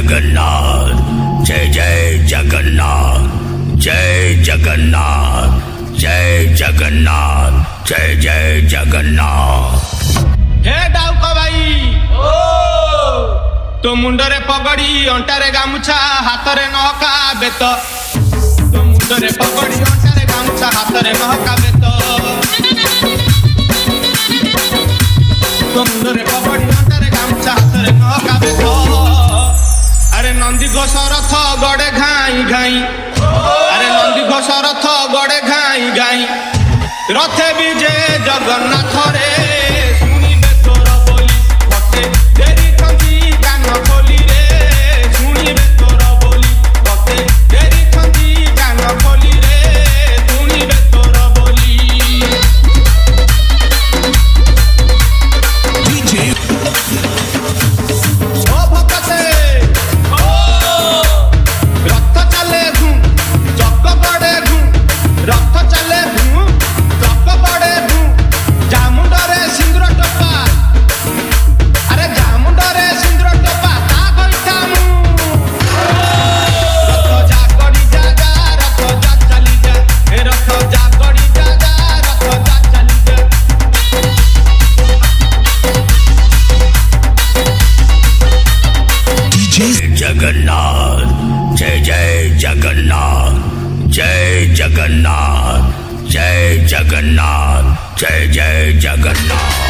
जगन्नाथ जय जय जगन्नाथ जय जगन्नाथ जय जगन्नाथ जय जय जगन्नाथ। हे डाउका भाई तो मुंडरे पगड़ी अंटारे गामुछा हाथरे नहका बेत तो मुंडरे पगड़ी अंटारे गामुछा हाथरे नहका बेत तो मुंडरे पगड़ी अंटारे गामुछा हाथरे नहका बेत अरे नंदी घोष रथ गड़े घाई घाई अरे नंदी घोष रथ गड़े घाई घाई रथे विजे जगन्नाथ रे शुणिबे तोर बोली मते देरी खंदी कान खोली रे शुणिबे तोर बोली मते देरी खंदी कान खोली रे शुणिबे तोर बोली डीजे ओ भक्ते ओ रथ चले घूं चक गड़े घूं रथ चले घूं चक गड़े घूं जामुंडरे सिंदूर टोपा अरे जामुंडरे सिंदूर टोपा ता गइठा मु रथ जा गड़ी जा जा रथ जा चली जा ए रथ जा गड़ी जा जा रथ जा चली जा डीजे जगन्नाथ जय जय जगन्नाथ जय जगन्नाथ जय जगन्नाथ जय जय जगन्नाथ।